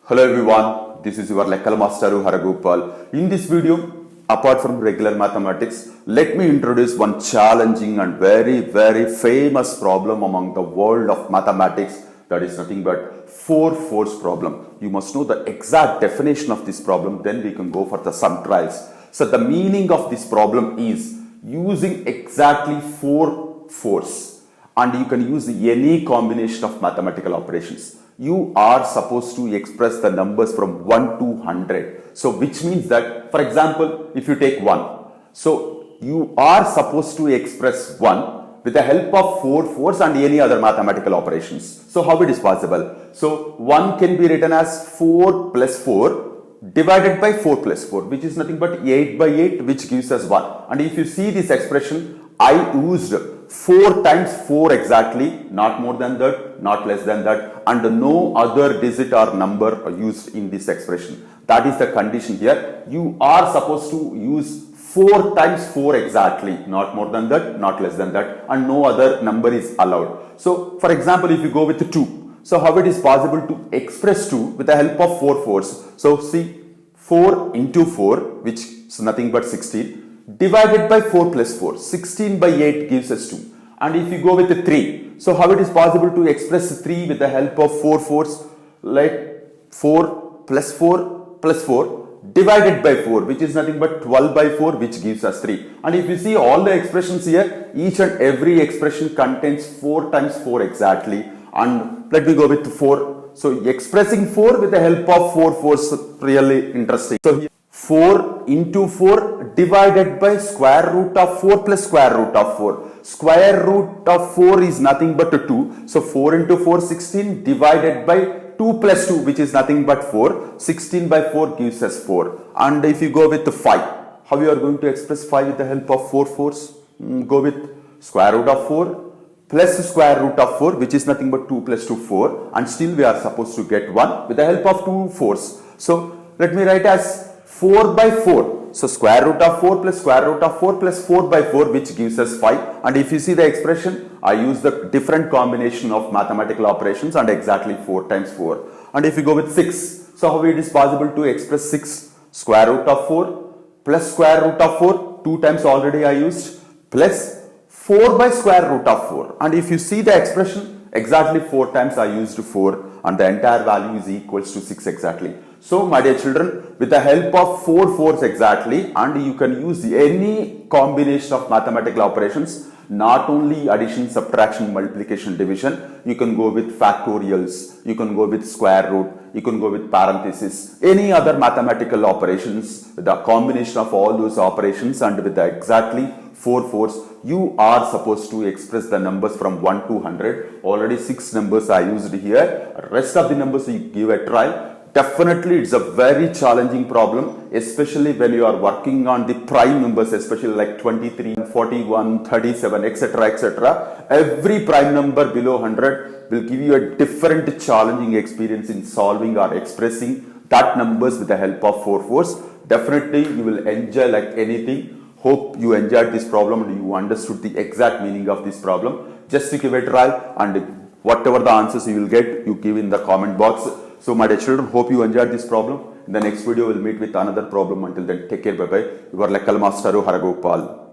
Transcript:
Hello everyone, this is your Lekkala Master Haragopal. In this video, apart from regular mathematics, let me introduce one challenging and very famous problem among the world of mathematics, that is nothing but 4 force problem. You must know the exact definition of this problem, then we can go for the sum trials. So the meaning of this problem is using exactly 4 force, and you can use any combination of mathematical operations. You are supposed to express the numbers from 1 to 100. So which means that, for example, if you take 1, so you are supposed to express 1 with the help of 4 force and any other mathematical operations. So how it is possible? So 1 can be written as 4 plus 4 divided by 4 plus 4, which is nothing but 8 by 8, which gives us 1. And if you see this expression, I used 4 times 4 exactly, not more than that, not less than that, and no other digit or number are used in this expression. That is the condition here. You are supposed to use 4 times 4 exactly, not more than that, not less than that, and no other number is allowed. So, for example, if you go with 2, so how it is possible to express 2 with the help of 4 force? So, see, 4 into 4, which is nothing but 16, divided by 4 plus 4, 16 by 8 gives us 2. And if you go with the 3, so how it is possible to express 3 with the help of 4 force? Like 4 plus 4 plus 4 divided by 4, which is nothing but 12 by 4, which gives us 3. And if you see all the expressions here, each and every expression contains 4 times 4 exactly. And let me go with 4. So expressing 4 with the help of 4 force, really interesting. So here 4 into 4 divided by square root of 4 plus square root of 4. Square root of 4 is nothing but 2. So 4 into 4, 16 divided by 2 plus 2, which is nothing but 4. 16 by 4 gives us 4. And if you go with the 5, how you are going to express 5 with the help of 4 force? Go with square root of 4 plus square root of 4, which is nothing but 2 plus 2, 4. And still we are supposed to get 1 with the help of 2 force. So let me write as 4 by 4. So square root of 4 plus square root of 4 plus 4 by 4, which gives us 5. And if you see the expression, I use the different combination of mathematical operations and exactly 4 times 4. And if you go with 6, so how it is possible to express 6? Square root of 4 plus square root of 4, 2 times already I used, plus 4 by square root of 4. And if you see the expression, exactly 4 times I used 4, and the entire value is equals to 6 exactly. So my dear children, with the help of 4 force exactly, and you can use any combination of mathematical operations, not only addition, subtraction, multiplication, division, you can go with factorials, you can go with square root, you can go with parenthesis, any other mathematical operations, with the combination of all those operations and with the exactly 4 force, you are supposed to express the numbers from 1 to 100. Already 6 numbers I used here. Rest of the numbers you give a try. Definitely it's a very challenging problem, especially when you are working on the prime numbers, especially like 23, 41, 37, etc. etc. Every prime number below 100 will give you a different challenging experience in solving or expressing that numbers with the help of 4 force. Definitely you will enjoy like anything. Hope you enjoyed this problem and you understood the exact meaning of this problem. Just to give it a try, and whatever the answers you will get, you give in the comment box. So my dear children, hope you enjoyed this problem. In the next video, we'll meet with another problem. Until then, take care. Bye-bye. Your Lekkala Master Haragopal.